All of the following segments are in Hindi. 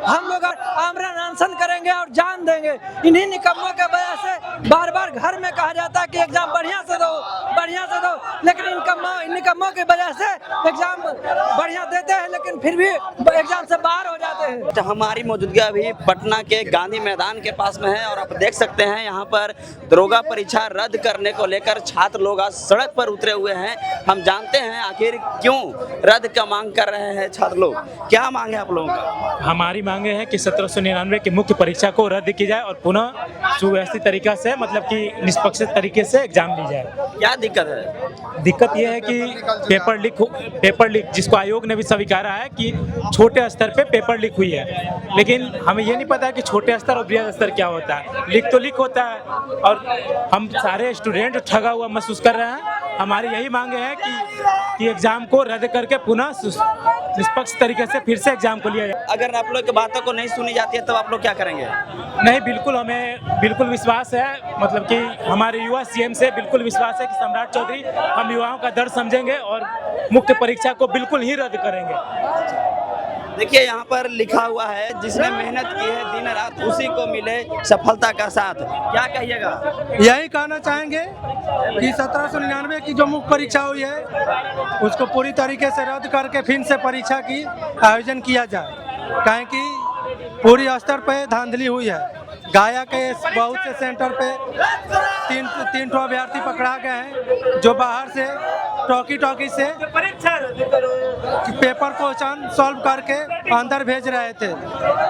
हम लोग आमरण अनशन करेंगे और जान देंगे। इन्हीं निकम्मों के वजह से बार बार घर में कहा जाता है कि एग्जाम बढ़िया से दो, बढ़िया से दो, लेकिन इन निकम्मों की वजह से एग्जाम बढ़िया देते हैं लेकिन फिर भी एग्जाम से बाहर हो जाते हैं। तो हमारी मौजूदगी अभी पटना के गांधी मैदान के पास में है और आप देख सकते हैं यहाँ पर दरोगा परीक्षा रद्द करने को लेकर छात्र लोग आज सड़क पर उतरे हुए हैं। हम जानते हैं आखिर क्यों रद्द का मांग कर रहे हैं छात्र लोग। क्या मांग है आप लोगों का? हमारी मांगे हैं कि 1799 की मुख्य परीक्षा को रद्द की जाए और पुनः सुव्यवस्थित तरीका से मतलब कि निष्पक्ष तरीके से एग्जाम ली जाए। क्या दिक्कत है? दिक्कत यह है कि पेपर लीक जिसको आयोग ने भी स्वीकारा है कि छोटे स्तर पे पेपर लीक हुई है, लेकिन हमें ये नहीं पता कि छोटे स्तर और बृहद स्तर क्या होता है। लीक तो लीक होता है और हम सारे स्टूडेंट ठगा हुआ महसूस कर रहे हैं। हमारी यही मांगे है कि एग्जाम को रद्द करके पुनः निष्पक्ष तरीके से फिर से एग्जाम को लिया जाए। अगर आप लोग की बातों को नहीं सुनी जाती है तो आप लोग क्या करेंगे? नहीं, बिल्कुल हमें बिल्कुल विश्वास है, मतलब कि हमारे युवा सीएम से बिल्कुल विश्वास है कि सम्राट चौधरी हम युवाओं का दर्द समझेंगे और मुख्य परीक्षा को बिल्कुल ही रद्द करेंगे। देखिए यहाँ पर लिखा हुआ है जिसने मेहनत की है दिन रात उसी को मिले सफलता का साथ। क्या कहिएगा? यही कहना चाहेंगे कि 1799 की जो मुख्य परीक्षा हुई है उसको पूरी तरीके से रद्द करके फिर से परीक्षा की आयोजन किया जाए, कहें कि पूरी स्तर पे धांधली हुई है। गाया के बहुत से सेंटर पे तीन ठो अभ्यर्थी पकड़ा गए हैं जो बाहर से टॉकी से पेपर क्वेश्चन सॉल्व करके अंदर भेज रहे थे।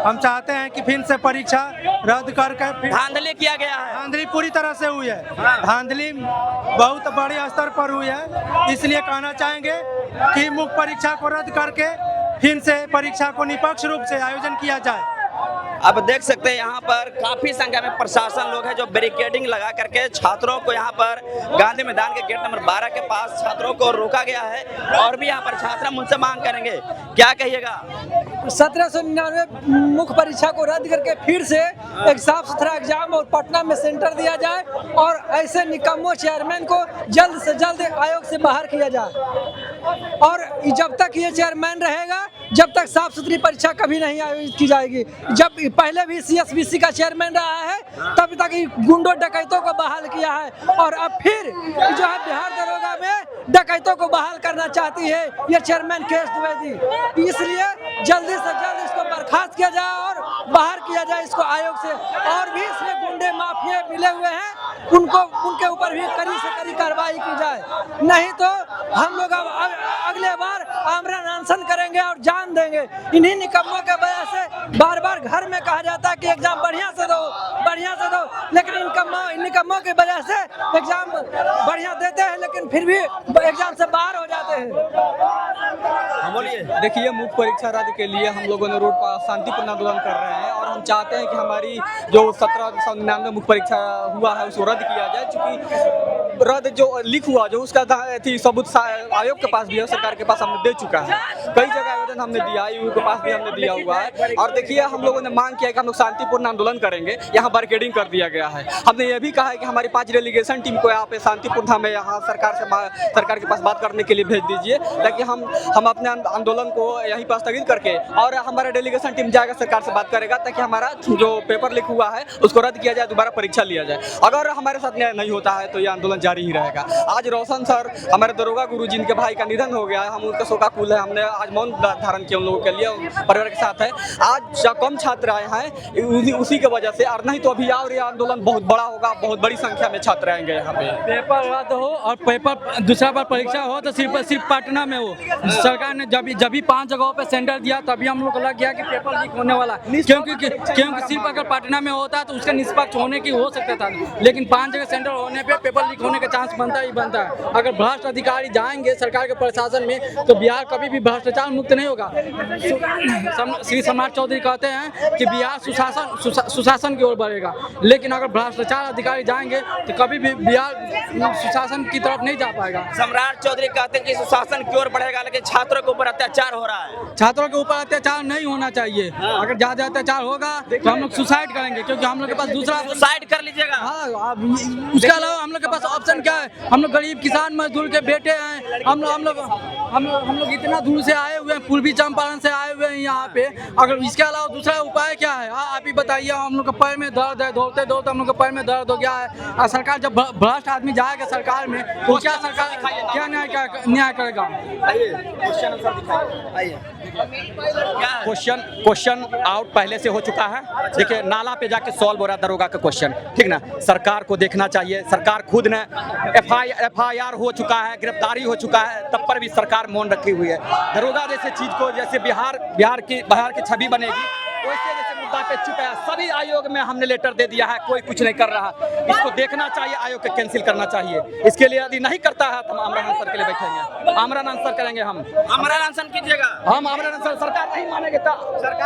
हम चाहते हैं कि फिर से परीक्षा रद्द करके धांधली किया गया है। धांधली पूरी तरह से हुई है, धांधली बहुत बड़े स्तर पर हुई है। इसलिए कहना चाहेंगे कि मुख्य परीक्षा को रद्द करके फिर से परीक्षा को निष्पक्ष रूप से आयोजन किया जाए। आप देख सकते हैं यहाँ पर काफी संख्या में प्रशासन लोग हैं जो बैरिकेडिंग लगा करके छात्रों को यहाँ पर गांधी मैदान के गेट नंबर 12 के पास छात्रों को रोका गया है और भी यहाँ पर छात्र मुझसे मांग करेंगे। क्या कहिएगा? 1799 मुख्य परीक्षा को रद्द करके फिर से एक साफ सुथरा एग्जाम और पटना में सेंटर दिया जाए और ऐसे निकम्मों चेयरमैन को जल्द से जल्द आयोग से बाहर किया जाए। और जब तक ये चेयरमैन रहेगा जब तक साफ सुथरी परीक्षा कभी नहीं आयोजित की जाएगी। जब पहले भी CSBC का चेयरमैन रहा है तब तक गुंडों डकैतों को बहाल किया है और अब फिर जो है बिहार दरोगा में डकैतों को बहाल करना चाहती है ये चेयरमैन केएस द्विवेदी। इसलिए जल्दी से जल्द इसको बर्खास्त किया जाए और बाहर किया जाए इसको आयोग से। और भी इसमें गुंडे माफिया मिले हुए हैं उनके ऊपर भी कड़ी से कड़ी कार्रवाई की जाए, नहीं तो हम लोग अगले बार आमरण अनशन करेंगे और जान देंगे। इन्हीं निकम्मों के वजह से बार बार घर में कहा जाता है कि एग्जाम बढ़िया से दो, बढ़िया से दो, लेकिन इन निकम्मों की वजह से एग्जाम बढ़िया देते हैं लेकिन फिर भी एग्जाम से बाहर हो जाते हैं। बोलिए। देखिए, मुख्य परीक्षा रद्द के लिए हम लोगों ने रोड पर शांतिपूर्ण आंदोलन कर रहे हैं और हम चाहते हैं कि हमारी जो 1799 मुख्य परीक्षा हुआ है उसको रद्द किया जाए। चूँकि रद्द जो लीक हुआ जो उसका सबूत आयोग के पास भी है, सरकार के पास हमने दे चुका है। कई जगह आवेदन हमने दिया, आयोग के पास भी हमने दिया हुआ है। और देखिए, हम लोगों ने मांग किया कि हम लोग शांतिपूर्ण आंदोलन करेंगे। यहाँ बैरिकेडिंग कर दिया गया है। हमने ये भी कहा है कि हमारी 5 डेलीगेशन टीम को यहाँ पे शांतिपूर्ण हमें यहाँ सरकार के पास बात करने के लिए भेज दीजिए ताकि हम अपने आंदोलन को यहीं पर स्थगित करके और हमारा डेलीगेशन टीम जाएगा सरकार से बात करेगा ताकि हमारा जो पेपर लीक हुआ है उसको रद्द किया जाए, दोबारा परीक्षा लिया जाए। अगर हमारे साथ न्याय नहीं होता है तो ये आंदोलन जारी ही रहेगा। आज रोशन सर हमारे दरोगा गुरु जिनके भाई का निधन हो गया है, हम उनका शोकाकुल है। हमने आज मौन धारण किया उन लोगों के लिए, परिवार के साथ है। आज कम छात्र आए हैं उसी की वजह से, और नहीं तो अभी और ये आंदोलन बहुत बड़ा होगा, बहुत बड़ी संख्या में छात्र आएंगे यहाँ पे। पेपर रद्द हो और पेपर दूसरा बार परीक्षा हो तो सिर्फ पटना में हो। सरकार ने जब भी 5 जगहों पे सेंटर दिया तभी हम लोग को लग गया कि पेपर लीक होने वाला, क्योंकि सिर्फ अगर पटना में होता तो उसका निष्पक्ष होने की हो सकता था, लेकिन 5 जगह सेंटर होने पे पेपर लीक होने का चांस बनता ही बनता है। अगर भ्रष्ट अधिकारी जाएंगे सरकार के प्रशासन में तो बिहार कभी भी भ्रष्टाचार मुक्त नहीं होगा। श्री सम्राट चौधरी कहते हैं कि बिहार सुशासन की ओर बढ़ेगा, लेकिन अगर भ्रष्टाचार अधिकारी जाएंगे तो कभी भी बिहार सुशासन की तरफ नहीं जा पाएगा। सम्राट चौधरी कहते हैं कि सुशासन की ओर बढ़ेगा, लेकिन छात्रों के ऊपर अत्याचार हो रहा है। छात्रों के ऊपर अत्याचार नहीं होना चाहिए। अगर ज्यादा अत्याचार होगा होगा तो हम लोग सुसाइड करेंगे, क्योंकि हम लोग के पास दूसरा सुसाइड कर लीजिएगा। हाँ, अब उसके अलावा हम लोग के पास ऑप्शन क्या है? हम लोग गरीब किसान मजदूर के बेटे हैं, हम लोग इतना दूर से आए हुए हैं, पूर्वी चंपारण से आए हुए हैं यहाँ पे। अगर इसके अलावा दूसरा उपाय क्या है? आप ही बताइए। हम लोग के पैर में दर्द है, दौड़ते दौड़ते हम लोग के पैर में दर्द हो गया है। और सरकार जब भ्रष्ट आदमी जाएगा सरकार में तो क्या सरकार क्या न्याय करेगा? क्वेश्चन आउट पहले से हो चुका है। देखिए, नाला पे जाके सॉल्व हो रहा है दरोगा का क्वेश्चन, ठीक ना। सरकार को देखना चाहिए, सरकार खुद ने FIR हो चुका है, गिरफ्तारी हो चुका है, तब पर भी सरकार मौन रखी हुई है। दरोगा जैसे चीज को, जैसे बिहार की छवि बनेगी वैसे जैसे मुद्दा पे चुप है। सभी आयोग में हमने लेटर दे दिया है, कोई कुछ नहीं कर रहा। इसको देखना चाहिए, आयोग को कैंसिल करना चाहिए। इसके लिए यदि नहीं करता है तो हम आमरण अनशन के लिए बैठेंगे, आमरण अनशन करेंगे। हम आमरण अनशन कीजिएगा। हम आमरण अनशन, सरकार नहीं मानेगी तो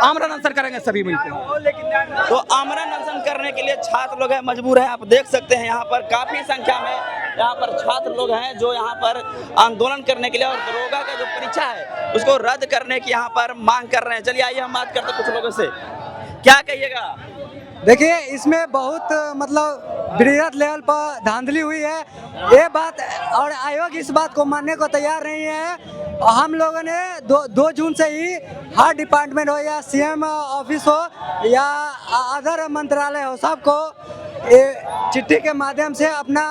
आमरण अनशन करेंगे सभी मिलकर। तो आमरण अनशन करने के लिए छात्र लोग हैं, मजबूर हैं। आप देख सकते हैं यहाँ पर काफी संख्या में यहाँ पर छात्र लोग हैं जो यहाँ पर आंदोलन करने के लिए और दरोगा का जो परीक्षा है उसको रद्द करने की यहाँ पर मांग कर रहे हैं। चलिए आइए हम बात करते हैं कुछ लोगों से। क्या कहिएगा? देखिए, इसमें बहुत मतलब बृहद लेवल पर धांधली हुई है ये बात, और आयोग इस बात को मानने को तैयार नहीं है। हम लोगों ने 2 जून से ही हर डिपार्टमेंट हो या CM ऑफिस हो या अदर मंत्रालय हो, सबको चिट्ठी के माध्यम से अपना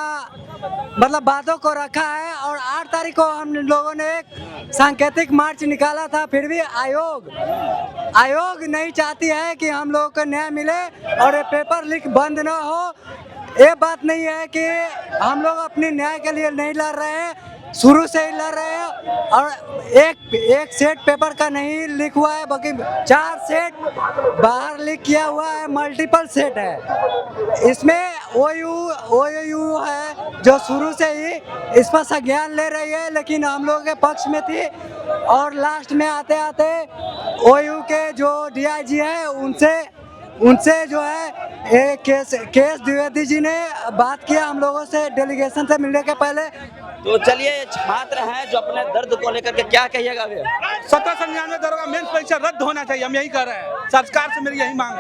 मतलब बातों को रखा है। और 8 तारीख को हम लोगों ने एक सांकेतिक मार्च निकाला था, फिर भी आयोग नहीं चाहती है कि हम लोगों को न्याय मिले और ये पेपर लीक बंद ना हो। ये बात नहीं है कि हम लोग अपने न्याय के लिए नहीं लड़ रहे हैं, शुरू से ही लड़ रहे हैं। और एक सेट पेपर का नहीं लीक हुआ है, बल्कि 4 सेट बाहर लीक किया हुआ है, मल्टीपल सेट है। इसमें OU है जो शुरू से ही इस पर संज्ञान ले रही है, लेकिन हम लोगों के पक्ष में थी। और लास्ट में आते आते OU के जो DIG है उनसे जो है केस द्विवेदी जी ने बात किया हम लोगों से डेलीगेशन से मिलने के पहले। तो चलिए, ये छात्र हैं जो अपने दर्द को लेकर के क्या कहिएगा? 1799 दरोगा मेंस परीक्षा रद्द होना चाहिए, हम यही कह रहे हैं। सरकार से मेरी यही मांग है।